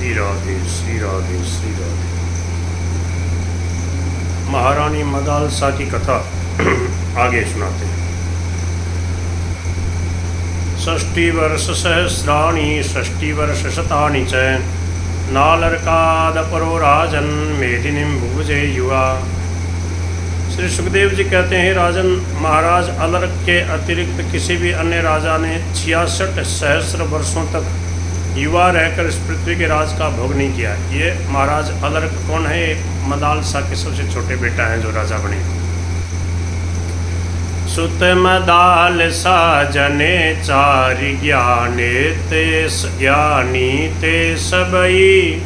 श्री राधे श्री राधे श्री राधे। महारानी मदालसा की कथा आगे सुनाते हैं। षष्टिवर्ष सहस्राणि षष्टिवर्ष शतानि च नालर्कादपरो राजन मेदिनीं भुभुजे युवा। श्री सुखदेव जी कहते हैं, राजन, महाराज अलर्क के अतिरिक्त किसी भी अन्य राजा ने 66 सहस्र वर्षों तक युवा रहकर इस पृथ्वी के राज का भोग नहीं किया। ये महाराज अलर्क कौन है? मदालसा के सबसे छोटे बेटा हैं जो राजा बने। सुत मदालसा जने चारि ज्ञाने ते ज्ञानी ते सबई,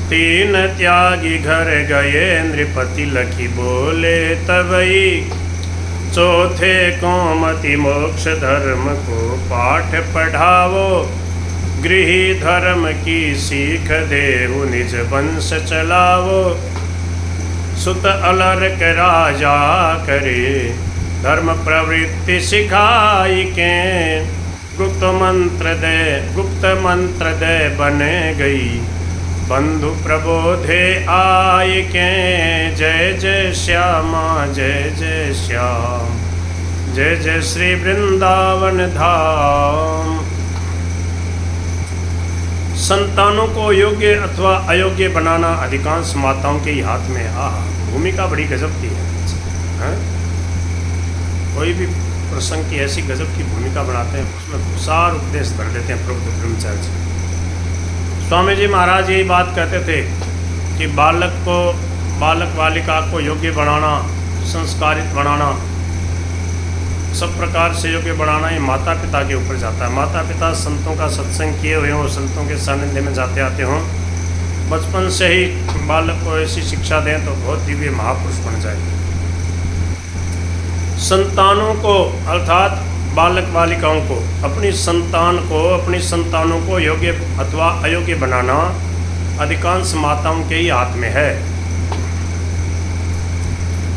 तीन त्यागी घर गए नृपति लखी बोले तबई। चौथे कोमति मोक्ष धर्म को पाठ पढ़ावो, गृही धर्म की सीख देहु निज वंश चलावो। सुत अलर्क राजा करे धर्म प्रवृत्ति सिखाई के, गुप्त मंत्र दे बने गई बंधु प्रबोधे आय के। जय जय श्यामा जय जय श्याम, जय जय श्री वृंदावन धाम। संतानों को योग्य अथवा अयोग्य बनाना अधिकांश माताओं के ही हाथ में। भूमिका बड़ी गजब की है। कोई भी प्रसंग की ऐसी गजब की भूमिका बनाते हैं, उसमें सार उपदेश भर देते हैं प्रबुद्ध ब्रह्मचारी जी। स्वामी जी महाराज यही बात कहते थे कि बालक बालिका को योग्य बनाना, संस्कारित बनाना, सब प्रकार से योग्य बनाना ये माता पिता के ऊपर जाता है। माता पिता संतों का सत्संग किए हुए हों, संतों के सानिध्य में जाते आते हों, बचपन से ही बालक को ऐसी शिक्षा दें तो बहुत दिव्य महापुरुष बन जाए। संतानों को अर्थात बालक बालिकाओं को, अपनी संतानों को योग्य अथवा अयोग्य बनाना अधिकांश माताओं के ही हाथ में है।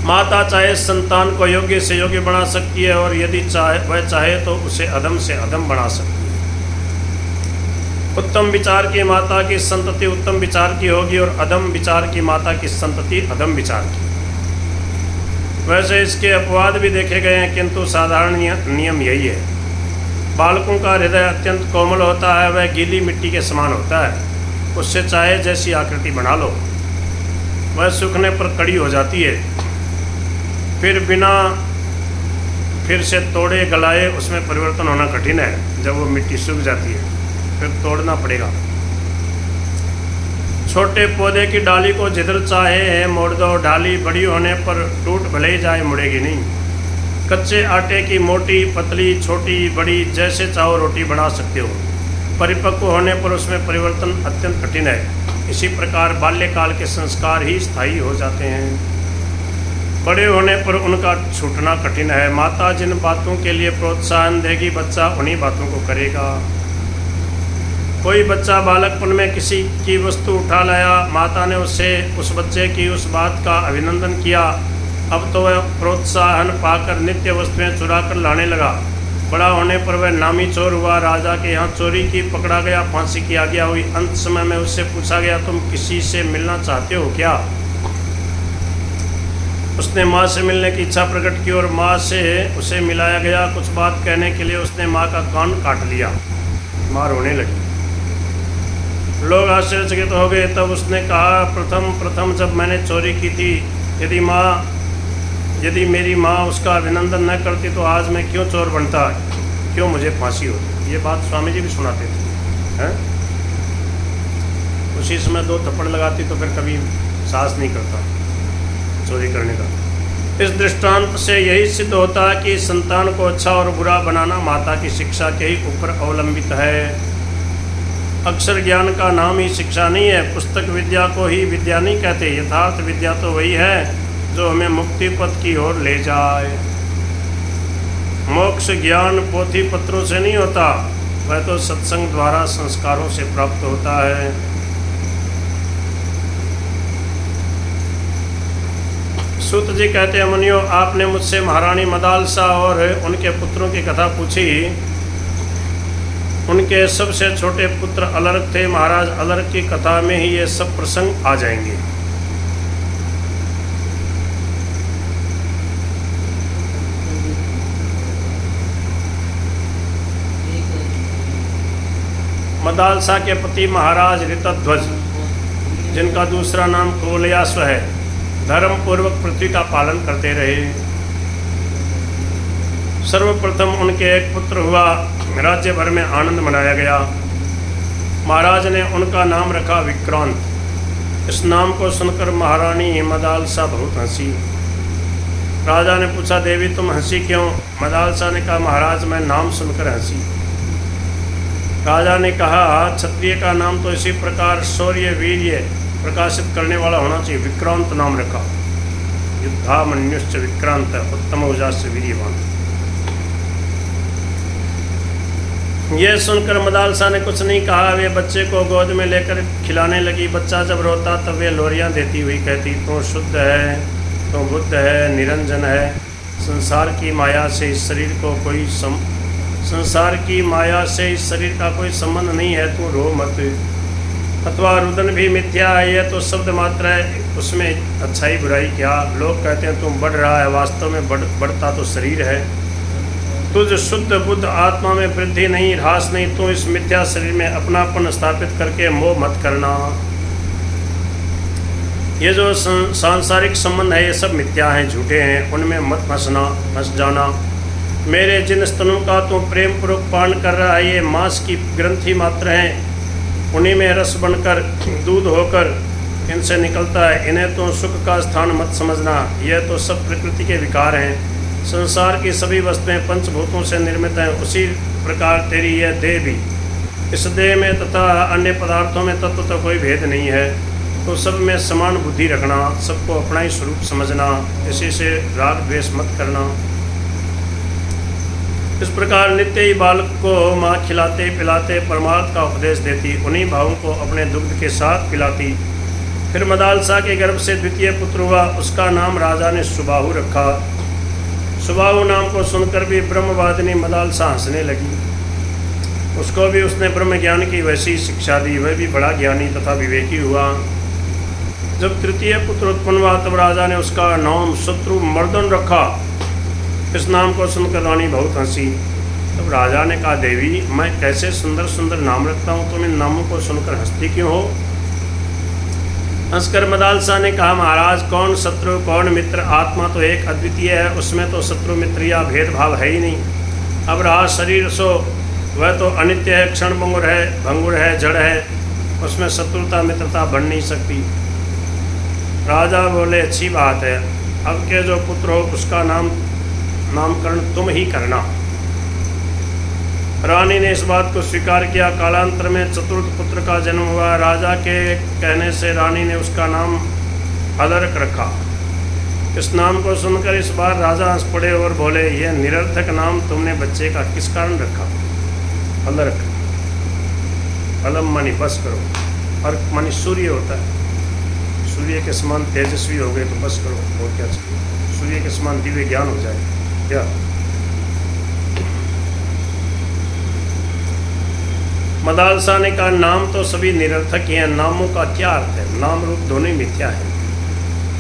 माता चाहे संतान को योग्य से योग्य बना सकती है, और यदि वह चाहे तो उसे अधम से अधम बना सकती है। उत्तम विचार की माता की संतति उत्तम विचार की होगी, और अधम विचार की माता की संतति अधम विचार की। वैसे इसके अपवाद भी देखे गए हैं, किंतु साधारण नियम यही है। बालकों का हृदय अत्यंत कोमल होता है, वह गीली मिट्टी के समान होता है। उससे चाहे जैसी आकृति बना लो, वह सूखने पर कड़ी हो जाती है। फिर से तोड़े गलाए उसमें परिवर्तन होना कठिन है। जब वो मिट्टी सूख जाती है फिर तोड़ना पड़ेगा। छोटे पौधे की डाली को जिधर चाहे मोड़ दो, डाली बड़ी होने पर टूट भले ही जाए, मुड़ेगी नहीं। कच्चे आटे की मोटी पतली छोटी बड़ी जैसे चाहो रोटी बना सकते हो। परिपक्व होने पर उसमें परिवर्तन अत्यंत कठिन है। इसी प्रकार बाल्यकाल के संस्कार ही स्थायी हो जाते हैं, बड़े होने पर उनका छूटना कठिन है। माता जिन बातों के लिए प्रोत्साहन देगी, बच्चा उन्हीं बातों को करेगा। कोई बच्चा बालकपन में किसी की वस्तु उठा लाया, माता ने उस बच्चे की उस बात का अभिनंदन किया। अब तो वह प्रोत्साहन पाकर नित्य वस्तुएं चुरा कर लाने लगा। बड़ा होने पर वह नामी चोर हुआ, राजा के यहाँ चोरी की, पकड़ा गया, फांसी की आज्ञा हुई। अंत समय में उससे पूछा गया, तुम किसी से मिलना चाहते हो क्या? उसने माँ से मिलने की इच्छा प्रकट की और माँ से उसे मिलाया गया। कुछ बात कहने के लिए उसने माँ का कान काट लिया। माँ रोने लगी। लोग आश्चर्यचकित हो गए। तब उसने कहा, प्रथम जब मैंने चोरी की थी, यदि मेरी माँ उसका अभिनंदन न करती तो आज मैं क्यों चोर बनता, क्यों मुझे फांसी होती। ये बात स्वामी जी भी सुनाते थे। हैं? उसी समय 2 थप्पड़ लगाती तो फिर कभी साहस नहीं करता चोरी करने का। इस दृष्टांत से यही सिद्ध होता है कि संतान को अच्छा और बुरा बनाना माता की शिक्षा के ही ऊपर अवलंबित है। अक्षर ज्ञान का नाम ही शिक्षा नहीं है। पुस्तक विद्या को ही विद्या नहीं कहते। यथार्थ विद्या तो वही है जो हमें मुक्ति पथ की ओर ले जाए। मोक्ष ज्ञान पोथी पत्रों से नहीं होता, वह तो सत्संग द्वारा संस्कारों से प्राप्त होता है। सूत जी कहते हैं, मुनियों, आपने मुझसे महारानी मदालसा और उनके पुत्रों की कथा पूछी। उनके सबसे छोटे पुत्र अलर्क थे। महाराज अलर्क की कथा में ही ये सब प्रसंग आ जाएंगे। मदालसा के पति महाराज ऋतध्वज, जिनका दूसरा नाम कुवलयाश्व है, धर्म पूर्वक पृथ्वी का पालन करते रहे। सर्वप्रथम उनके एक पुत्र हुआ, राज्य भर में आनंद मनाया गया। महाराज ने उनका नाम रखा विक्रांत। इस नाम को सुनकर महारानी मदालसा बहुत हंसी। राजा ने पूछा, देवी तुम हंसी क्यों? मदालसा ने कहा, महाराज मैं नाम सुनकर हंसी। राजा ने कहा, क्षत्रिय का नाम तो इसी प्रकार शौर्य वीर्य प्रकाशित करने वाला होना चाहिए, विक्रांत नाम रखा। युद्धामन्युश्च विक्रांत उत्तम औजास्य वीर्यवान। यह सुनकर मदालसा ने कुछ नहीं कहा। वे बच्चे को गोद में लेकर खिलाने लगी। बच्चा जब रोता तब वे लोरियां देती हुई कहती, तू शुद्ध है, तू बुद्ध है, निरंजन है, संसार की माया से इस शरीर को कोई संसार की माया से इस शरीर का कोई संबंध नहीं है, तू रो मत। अथवा रुदन भी मिथ्या है, यह तो शब्द मात्र है, उसमें अच्छाई बुराई क्या? लोग कहते हैं तुम बढ़ रहा है, वास्तव में बढ़ता तो शरीर है। तुझ शुद्ध बुद्ध आत्मा में वृद्धि नहीं, ह्रास नहीं। तो इस मिथ्या शरीर में अपनापन स्थापित करके मोह मत करना। ये जो सांसारिक संबंध है ये सब मिथ्या हैं, झूठे हैं, उनमें मत फंस जाना। मेरे जिन स्तनों का तू प्रेम पूर्वक पान कर रहा है, ये मांस की ग्रंथि मात्र हैं, उन्हीं में रस बनकर दूध होकर इनसे निकलता है। इन्हें तो सुख का स्थान मत समझना, यह तो सब प्रकृति के विकार हैं। संसार की सभी वस्तुएं पंचभूतों से निर्मित हैं, उसी प्रकार तेरी यह देह भी। इस देह में तथा अन्य पदार्थों में तत्व तो कोई भेद नहीं है, तो सब में समान बुद्धि रखना, सबको अपना ही स्वरूप समझना, किसी से राग द्वेष मत करना। इस प्रकार नित्य ही बालक को माँ खिलाते पिलाते परमार्थ का उपदेश देती, उन्हीं भावों को अपने दुग्ध के साथ पिलाती। फिर मदालसा के गर्भ से द्वितीय पुत्र हुआ, उसका नाम राजा ने सुबाहु रखा। सुबाहु नाम को सुनकर भी ब्रह्मवादिनी मदालसा हंसने लगी। उसको भी उसने ब्रह्म ज्ञान की वैसी शिक्षा दी, वह भी बड़ा ज्ञानी तथा विवेकी हुआ। जब तृतीय पुत्र उत्पन्न हुआ तब राजा ने उसका नाम शत्रुमर्दन रखा। इस नाम को सुनकर रानी बहुत हंसी। तब राजा ने कहा, देवी मैं कैसे सुंदर सुंदर नाम रखता हूँ, तुम इन नामों को सुनकर हंसती क्यों हो? हंसकर मदालसा ने कहा, महाराज कौन शत्रु कौन मित्र, आत्मा तो एक अद्वितीय है, उसमें तो शत्रु मित्र या भेदभाव है ही नहीं। अब रहा शरीर सो वह तो अनित्य है, क्षण भंगुर है, जड़ है, उसमें शत्रुता मित्रता बढ़ नहीं सकती। राजा बोले, अच्छी बात है, अब के जो पुत्र हो उसका नामकरण तुम ही करना। रानी ने इस बात को स्वीकार किया। कालांतर में चतुर्थ पुत्र का जन्म हुआ। राजा के कहने से रानी ने उसका नाम अलर्क रखा। इस नाम को सुनकर इस बार राजा हंस पड़े और बोले, यह निरर्थक नाम तुमने बच्चे का किस कारण रखा? अलर्क, अलम मानी बस करो, अर्क मानी सूर्य होता है, सूर्य के समान तेजस्वी हो गए तो बस करो, और क्या चाहिए? सूर्य के समान दिव्य ज्ञान हो जाए क्या? मदालसा ने कहा, नाम तो सभी निरर्थक ही हैं, नामों का क्या अर्थ है? नाम रूप दोनों ही मिथ्या है।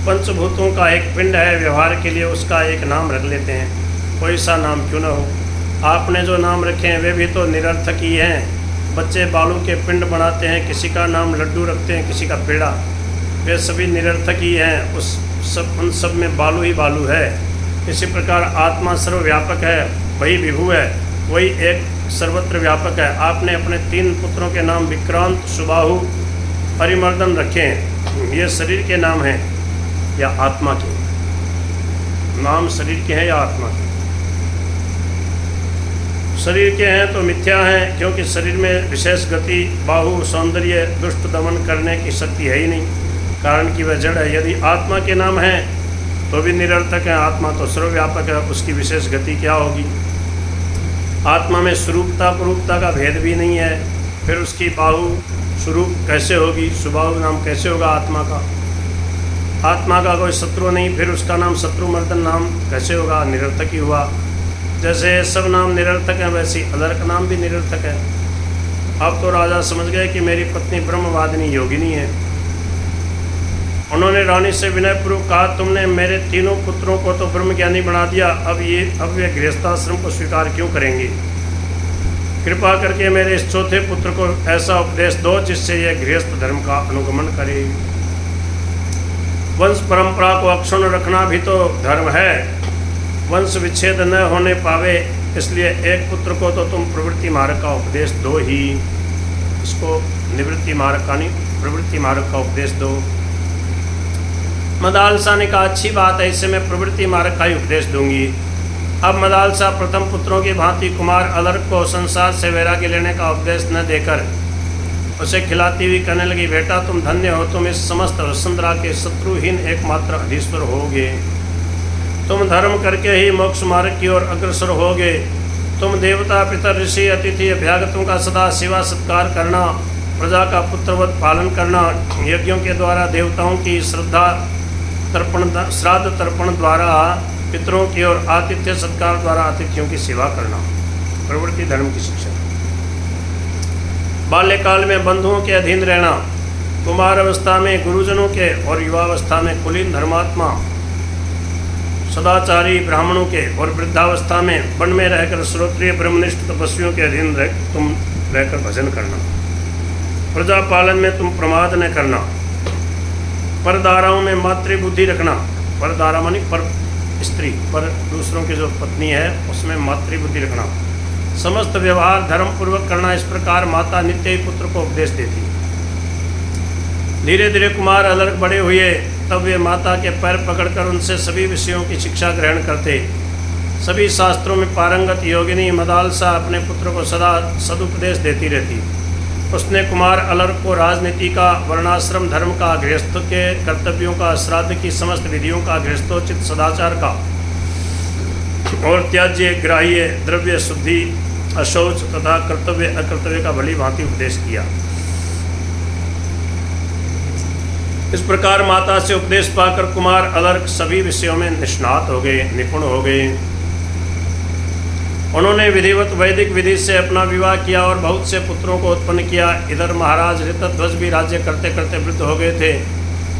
पंचभूतों का एक पिंड है, व्यवहार के लिए उसका एक नाम रख लेते हैं, कोई सा नाम क्यों न हो। आपने जो नाम रखे हैं वे भी तो निरर्थक ही हैं। बच्चे बालू के पिंड बनाते हैं, किसी का नाम लड्डू रखते हैं, किसी का पेड़ा, वे सभी निरर्थक ही हैं। उन सब में बालू ही बालू है। इसी प्रकार आत्मा सर्वव्यापक है, वही विभु है, वही एक सर्वत्र व्यापक है। आपने अपने 3 पुत्रों के नाम विक्रांत, सुबाहु, परिमर्दन रखे हैं। ये शरीर के नाम हैं या आत्मा के? नाम शरीर के हैं या आत्मा के? शरीर के हैं तो मिथ्या हैं, क्योंकि शरीर में विशेष गति, बाहु, सौंदर्य, दुष्ट दमन करने की शक्ति है ही नहीं, कारण कि वह जड़ है। यदि आत्मा के नाम हैं तो भी निरर्थक है। आत्मा तो सर्वव्यापक है, उसकी विशेष गति क्या होगी? आत्मा में स्वरूपता पुरूपता का भेद भी नहीं है, फिर उसकी बाहु स्वरूप कैसे होगी? सुबाहु नाम कैसे होगा आत्मा का? आत्मा का कोई शत्रु नहीं, फिर उसका नाम शत्रुमर्दन नाम कैसे होगा? निरर्थक ही हुआ। जैसे सब नाम निरर्थक हैं वैसे अलर्क नाम भी निरर्थक है। अब तो राजा समझ गए कि मेरी पत्नी ब्रह्मवादिनी योगिनी है। उन्होंने रानी से विनयपूर्वक कहा, तुमने मेरे तीनों पुत्रों को तो ब्रह्मज्ञानी बना दिया, अब वे गृहस्थाश्रम को स्वीकार क्यों करेंगे? कृपा करके मेरे इस चौथे पुत्र को ऐसा उपदेश दो जिससे यह गृहस्थ धर्म का अनुगमन करे। वंश परंपरा को अक्षुण्ण रखना भी तो धर्म है। वंश विच्छेद न होने पावे, इसलिए एक पुत्र को तो तुम प्रवृत्ति मार्ग का उपदेश दो ही। इसको निवृत्ति मार्ग का नहीं, प्रवृत्ति मार्ग का उपदेश दो। मदालसा ने कहा, अच्छी बात है, इससे मैं प्रवृत्ति मार्ग का ही उपदेश दूंगी। अब मदालसा प्रथम पुत्रों की भांति कुमार अलर्क को संसार से वैराग्य लेने का उपदेश न देकर उसे खिलाती हुई कहने लगी, बेटा तुम धन्य हो, तुम इस समस्त वसुंधरा के शत्रुहीन एकमात्र अधीश्वर होगे। तुम धर्म करके ही मोक्ष मार्ग की ओर अग्रसर होगे। तुम देवता, पितर, ऋषि, अतिथि, अभ्यागतों का सदा सेवा सत्कार करना, प्रजा का पुत्रवत पालन करना, यज्ञों के द्वारा देवताओं की श्राद्ध तर्पण द्वारा पितरों की और आतिथ्य सत्कार द्वारा अतिथियों की सेवा करना, प्रवृत्ति धर्म की शिक्षा। बाल्यकाल में बंधुओं के अधीन रहना, कुमार अवस्था में गुरुजनों के और युवावस्था में कुलीन धर्मात्मा सदाचारी ब्राह्मणों के और वृद्धावस्था में वन में रहकर श्रोत्रिय ब्रह्मनिष्ठ तपस्वियों के अधीन तुम रहकर भजन करना। प्रजा पालन में तुम प्रमाद न करना। परदाराओं में मातृबुद्धि रखना। परदारा मानी पर स्त्री, पर दूसरों की जो पत्नी है उसमें मातृबुद्धि रखना। समस्त व्यवहार धर्म पूर्वक करना। इस प्रकार माता नित्य ही पुत्र को उपदेश देती। धीरे धीरे कुमार अलर्क बड़े हुए, तब वे माता के पैर पकड़कर उनसे सभी विषयों की शिक्षा ग्रहण करते। सभी शास्त्रों में पारंगत योगिनी मदालसा अपने पुत्र को सदा सदुपदेश देती रहती। उसने कुमार अलर्क को राजनीति का, वर्णाश्रम धर्म का, गृहस्थ के कर्तव्यों का, श्राद्ध की समस्त विधियों का, गृहस्थोचित सदाचार का और त्याज्य ग्राह्य द्रव्य शुद्धि, अशौच तथा कर्तव्य अकर्तव्य का भली भांति उपदेश किया। इस प्रकार माता से उपदेश पाकर कुमार अलर्क सभी विषयों में निष्णात हो गए, निपुण हो गए। उन्होंने विधिवत वैदिक विधि से अपना विवाह किया और बहुत से पुत्रों को उत्पन्न किया। इधर महाराज ऋतध्वज भी राज्य करते करते वृद्ध हो गए थे।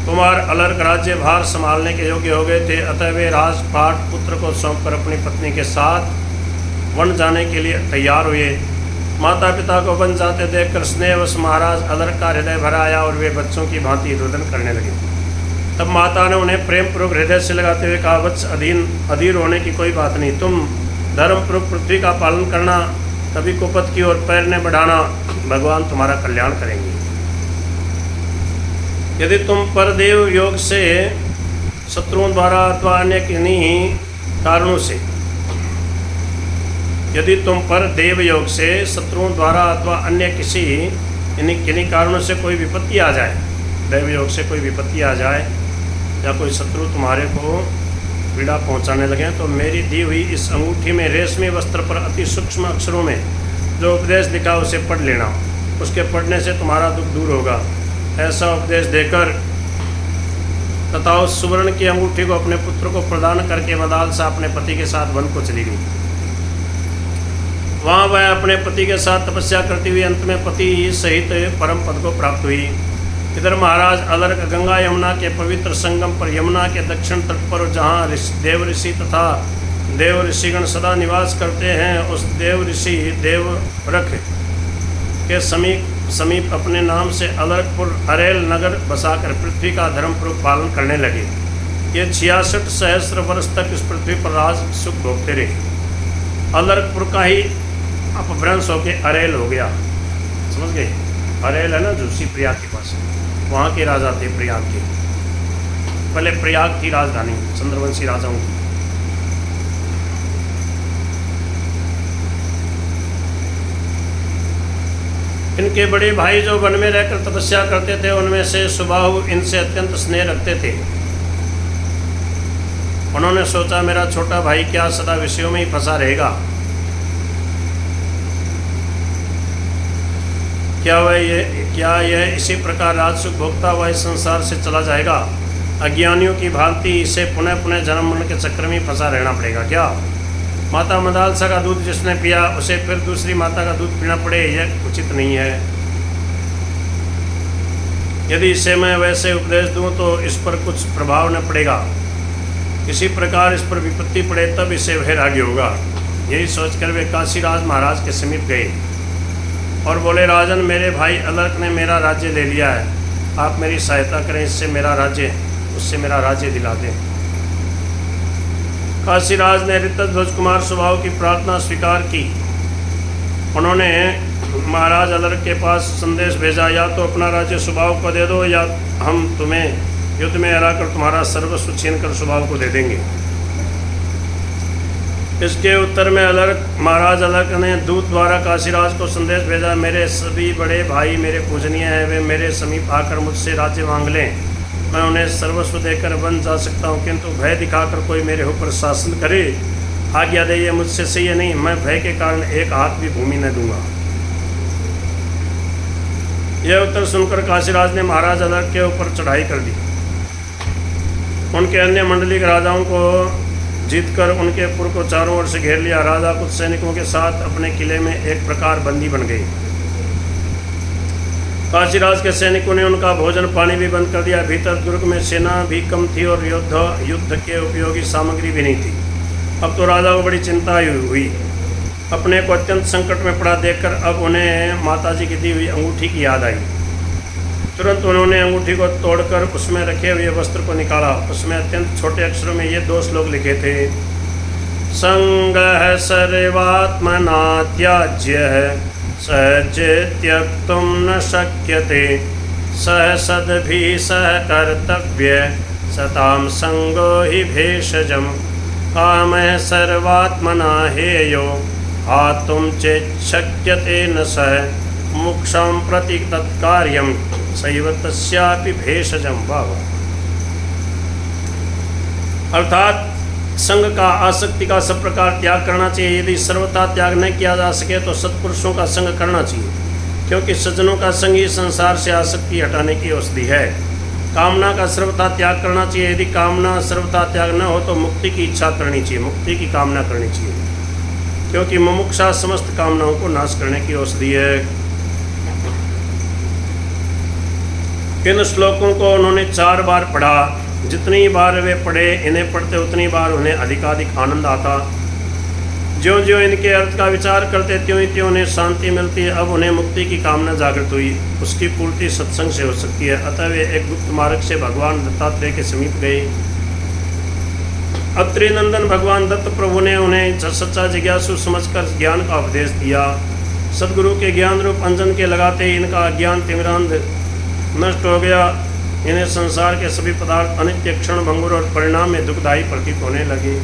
कुमार अलर्क राज्य भार संभालने के योग्य हो गए थे। अतः वे राजपाट पुत्र को सौंपकर अपनी पत्नी के साथ वन जाने के लिए तैयार हुए। माता पिता को वन जाते देखकर स्नेहवश महाराज अलर्क का हृदय भर आया और वे बच्चों की भांति रुदन करने लगे। तब माता ने उन्हें प्रेमपूर्वक हृदय से लगाते हुए कहा, वत्स अधीर होने की कोई बात नहीं। तुम धर्मपूर्वक पृथ्वी का पालन करना, कभी कुपथ की ओर पैर न बढ़ाना, भगवान तुम्हारा कल्याण करेंगे। यदि तुम परदेव योग से शत्रुओं द्वारा अथवा अन्य किन्हीं कारणों से यदि तुम पर देव योग से शत्रुओं द्वारा अथवा अन्य किन्हीं कारणों से कोई विपत्ति आ जाए, देव योग से कोई विपत्ति आ जाए या कोई शत्रु तुम्हारे को पीड़ा पहुंचाने लगे, तो मेरी दी हुई इस अंगूठी में रेशमी वस्त्र पर अति सूक्ष्म अक्षरों में जो उपदेश लिखा उसे पढ़ लेना। उसके पढ़ने से तुम्हारा दुख दूर होगा। ऐसा उपदेश देकर तथा उस सुवर्ण की अंगूठी को अपने पुत्र को प्रदान करके मदालसा अपने पति के साथ वन को चली गई। वहाँ वह अपने पति के साथ तपस्या करती हुई अंत में पति सहित परम पद को प्राप्त हुई। इधर महाराज अलर्क गंगा यमुना के पवित्र संगम पर यमुना के दक्षिण तट पर जहाँ देव ऋषि तथा देव ऋषिगण सदा निवास करते हैं, उस देव ऋषि देवरख के समीप अपने नाम से अलर्कपुर अरेल नगर बसाकर पृथ्वी का धर्मपूर्वक पालन करने लगे। ये 66 सहस्र वर्ष तक इस पृथ्वी पर राज सुख भोगते रहे। अलर्कपुर का ही अपभ्रंश होके अरेल हो गया। समझ गए? अरेल है ना जो प्रयाग के पास, वहाँ के राजा थे प्रयाग के। पहले प्रयाग थी राजधानी चंद्रवंशी राजाओं की। इनके बड़े भाई जो वन में रहकर तपस्या करते थे, उनमें से सुबाहु इनसे अत्यंत स्नेह रखते थे। उन्होंने सोचा मेरा छोटा भाई क्या सदा विषयों में ही फंसा रहेगा, क्या यह इसी प्रकार राजसुख भोगता हुआ इस संसार से चला जाएगा? अज्ञानियों की भांति इसे पुनः पुनः जन्म मरण के चक्र में फंसा रहना पड़ेगा क्या? माता मंदालसा का दूध जिसने पिया उसे फिर दूसरी माता का दूध पीना पड़े, यह उचित नहीं है। यदि इसे मैं वैसे उपदेश दूं तो इस पर कुछ प्रभाव न पड़ेगा, किसी प्रकार इस पर विपत्ति पड़े तब इसे वैराग्य होगा। यही सोचकर वे काशीराज महाराज के समीप गए और बोले, राजन, मेरे भाई अलर्क ने मेरा राज्य ले लिया है, आप मेरी सहायता करें, उससे मेरा राज्य दिला दें। काशीराज ने ऋतध्वज कुमार स्वभाव की प्रार्थना स्वीकार की। उन्होंने महाराज अलर्क के पास संदेश भेजा, या तो अपना राज्य स्वभाव को दे दो या हम तुम्हें युद्ध में हराकर तुम्हारा सर्वस्व छीन कर स्वभाव को दे देंगे। इसके उत्तर में महाराज अलर्क ने दूत द्वारा काशीराज को संदेश भेजा, मेरे सभी बड़े भाई मेरे पूजनीय हैं, वे मेरे समीप आकर मुझसे राज्य मांग लें, मैं उन्हें सर्वस्व देकर बन जा सकता हूँ, किंतु भय दिखाकर कोई मेरे ऊपर शासन करे, आज्ञा दे, ये मुझसे सही है नहीं, मैं भय के कारण एक हाथ भी भूमि न दूंगा। यह उत्तर सुनकर काशीराज ने महाराज अलर्क के ऊपर चढ़ाई कर दी। उनके अन्य मंडली के राजाओं को जीतकर उनके पुर को चारों ओर से घेर लिया। राजा कुछ सैनिकों के साथ अपने किले में एक प्रकार बंदी बन गए। काशीराज के सैनिकों ने उनका भोजन पानी भी बंद कर दिया। भीतर दुर्ग में सेना भी कम थी और युद्ध के उपयोगी सामग्री भी नहीं थी। अब तो राजा को बड़ी चिंता हुई। अपने को अत्यंत संकट में पड़ा देखकर अब उन्हें माताजी की दी हुई अंगूठी की याद आई। तुरंत उन्होंने अंगूठी को तोड़कर उसमें रखे हुए वस्त्र को निकाला। उसमें अत्यंत छोटे अक्षरों में ये 2 श्लोक लिखे थे, संगः सर्वात्मना त्याज्यः सहज त्यक्तुं न शक्यते सह सद्भिः सह कर्तव्य सतां संगो हि भेषजम् कामः सर्वात्मना हेयो हातुं चेच्छक्यते न सह मोक्षां प्रति तत्कार्यं सैव तस्यापि भेषजं। वाह। अर्थात संग का, आसक्ति का सब प्रकार त्याग करना चाहिए। यदि सर्वथा त्याग न किया जा सके तो सत्पुरुषों का संग करना चाहिए, क्योंकि सज्जनों का संग ही संसार से आसक्ति हटाने की औषधि है। कामना का सर्वथा त्याग करना चाहिए। यदि कामना सर्वथा त्याग न हो तो मुक्ति की इच्छा करनी चाहिए, मुक्ति की कामना करनी चाहिए, क्योंकि मुमुक्षा समस्त कामनाओं को नाश करने की औषधि है। इन श्लोकों को उन्होंने 4 बार पढ़ा। जितनी बार वे पढ़े, इन्हें पढ़ते उतनी बार उन्हें अधिकाधिक आनंद आता। ज्यों ज्यों इनके अर्थ का विचार करते त्यों ही त्यों उन्हें शांति मिलती है। अब उन्हें मुक्ति की कामना जागृत हुई। उसकी पूर्ति सत्संग से हो सकती है। अतः वे एक गुप्त मार्ग से भगवान दत्तात्रेय के समीप गए। अत्रि नंदन भगवान दत्त प्रभु ने उन्हें सच्चा जिज्ञासु समझकर ज्ञान का उपदेश दिया। सदगुरु के ज्ञान रूप अंजन के लगाते ही इनका अज्ञान तिमिरांध नष्ट हो गया। इन्हें संसार के सभी पदार्थ अनित्य, क्षण भंगुर और परिणाम में दुखदायी प्रतीत होने लगे।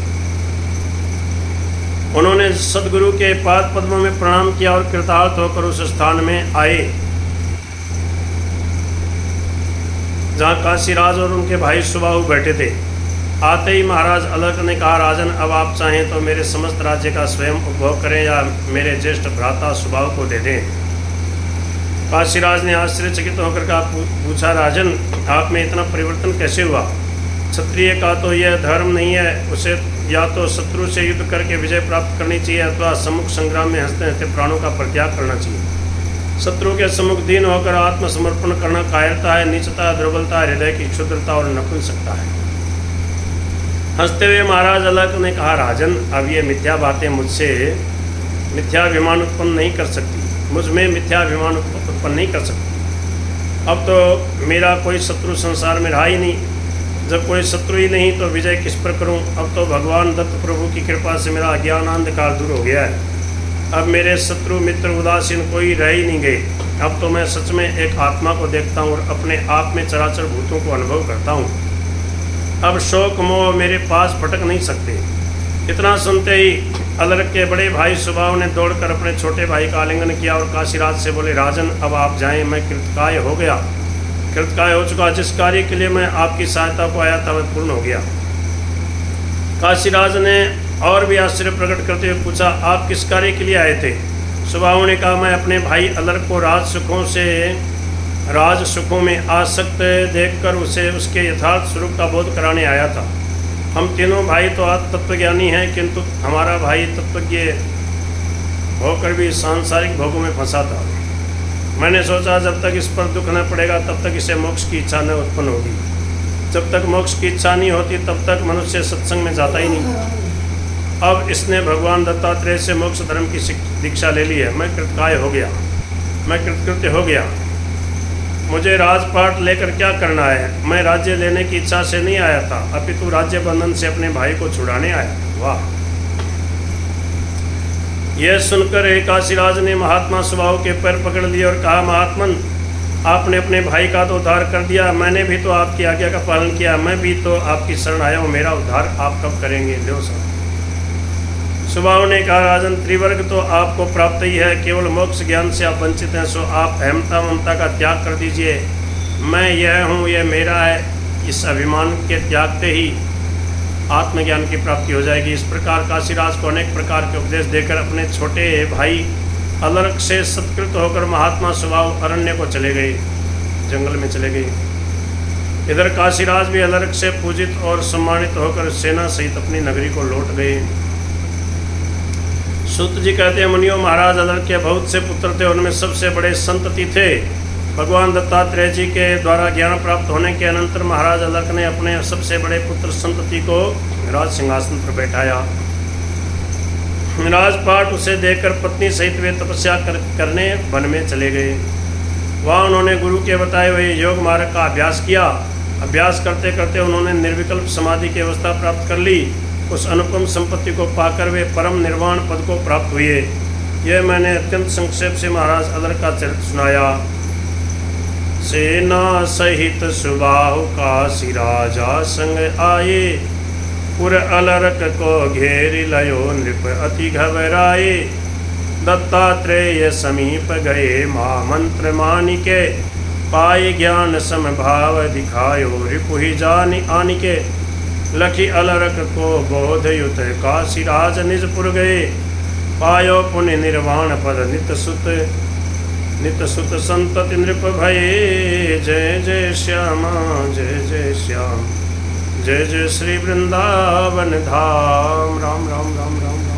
उन्होंने सदगुरु के पाद पद्मों में प्रणाम किया और कृतार्थ होकर उस स्थान में आए जहाँ काशीराज और उनके भाई सुबाहु बैठे थे। आते ही महाराज अलर्क ने कहा, राजन, अब आप चाहें तो मेरे समस्त राज्य का स्वयं उपभोग करें या मेरे ज्येष्ठ भ्राता सुबाहु को दे दें। काशीराज ने आश्चर्यचकित होकर कहा, पूछा, राजन, आप में इतना परिवर्तन कैसे हुआ? क्षत्रिय का तो यह धर्म नहीं है, उसे या तो शत्रु से युद्ध करके विजय प्राप्त करनी चाहिए अथवा सम्मुख संग्राम में हंसते हंसते प्राणों का परित्याग करना चाहिए। शत्रु के सम्मुख दीन होकर आत्मसमर्पण करना कायरता है, नीचता, दुर्बलता, हृदय की क्षुद्रता और नपुंसकता है। हंसते हुए महाराज अलर्क ने कहा, राजन, अब ये मिथ्या बातें मुझसे मिथ्याभिमान उत्पन्न नहीं कर सकती, मुझ में मिथ्याभिमान उत्पन्न नहीं कर सकती। अब तो मेरा कोई शत्रु संसार में रहा ही नहीं। जब कोई शत्रु ही नहीं तो विजय किस पर करूं? अब तो भगवान दत्त प्रभु की कृपा से मेरा अज्ञान अंधकार दूर हो गया है। अब मेरे शत्रु मित्र उदासीन कोई रह ही नहीं गए। अब तो मैं सच में एक आत्मा को देखता हूँ और अपने आप में चराचर भूतों को अनुभव करता हूँ। अब शोक मोह मेरे पास भटक नहीं सकते। इतना सुनते ही अलर्क के बड़े भाई सुबाहु ने दौड़कर अपने छोटे भाई का आलिंगन किया और काशीराज से बोले, राजन, अब आप जाएं, मैं कृतकाय हो गया, कृतकाय हो चुका। जिस कार्य के लिए मैं आपकी सहायता को आया था वह पूर्ण हो गया। काशीराज ने और भी आश्चर्य प्रकट करते हुए पूछा, आप किस कार्य के लिए आए थे? सुबाहु ने कहा, मैं अपने भाई अलर्क को राज सुखों में आसक्त देखकर उसे उसके यथार्थ स्वरूप का बोध कराने आया था। हम तीनों भाई तो आज तत्वज्ञानी हैं, किंतु हमारा भाई तत्वज्ञ होकर भी सांसारिक भोगों में फंसा था। मैंने सोचा जब तक इस पर दुख न पड़ेगा तब तक इसे मोक्ष की इच्छा न उत्पन्न होगी। जब तक मोक्ष की इच्छा नहीं होती तब तक मनुष्य सत्संग में जाता ही नहीं। अब इसने भगवान दत्तात्रेय से मोक्ष धर्म की दीक्षा ले ली है। मैं कृतकाय हो गया, मैं कृतकृत्य हो गया। मुझे राजपाट लेकर क्या करना है? मैं राज्य लेने की इच्छा से नहीं आया था, अपितु राज्य बंधन से अपने भाई को छुड़ाने आया। वाह! यह सुनकर एक काशीराज ने महात्मा स्वभाव के पैर पकड़ लिए और कहा, महात्मन, आपने अपने भाई का तो उद्धार कर दिया, मैंने भी तो आपकी आज्ञा का पालन किया, मैं भी तो आपकी शरण आया हूँ, मेरा उद्धार आप कब करेंगे? लो साहब। स्वभाव ने कहा, राजन, त्रिवर्ग तो आपको प्राप्त ही है, केवल मोक्ष ज्ञान से आप वंचित हैं, सो आप अहमता ममता का त्याग कर दीजिए। मैं यह हूँ, यह मेरा है, इस अभिमान के त्यागते ही आत्मज्ञान की प्राप्ति हो जाएगी। इस प्रकार काशीराज को अनेक प्रकार के उपदेश देकर अपने छोटे भाई अलर्क से सत्कृत होकर महात्मा स्वभाव अरण्य को चले गए, जंगल में चले गए। इधर काशीराज भी अलर्क से पूजित और सम्मानित होकर सेना सहित अपनी नगरी को लौट गए। सूत जी कहते हैं, मुनियों, महाराज अलर्क के बहुत से पुत्र थे, उनमें सबसे बड़े संतति थे। भगवान दत्तात्रेय जी के द्वारा ज्ञान प्राप्त होने के अनंतर महाराज अलर्क ने अपने सबसे बड़े पुत्र संतति को राज सिंहासन पर बैठाया। राजपाट उसे देखकर पत्नी सहित वे तपस्या करने वन में चले गए। वहाँ उन्होंने गुरु के बताए हुए योग मार्ग का अभ्यास किया। अभ्यास करते करते उन्होंने निर्विकल्प समाधि की अवस्था प्राप्त कर ली। उस अनुपम संपत्ति को पाकर वे परम निर्वाण पद को प्राप्त हुए। यह मैंने अत्यंत संक्षेप से महाराज अलर्क का चरित्र सुनाया। सेना सहित सुबाहु काशी राजा संग आए, पुर अलर्क को घेर लयो नृप अति घबराए। दत्तात्रेय समीप गए महामंत्र मानिके, पाए ज्ञान समभाव दिखायो रिपुहि जानि आनिके। लखी अलर्क को बोध युत काशीराज निजपुर गए, पायो पुण्य निर्वाण पद नित सुत संतति नृप भये। जय जय श्यामा जय जय श्याम, जय जय श्री वृंदावन धाम। राम राम राम राम।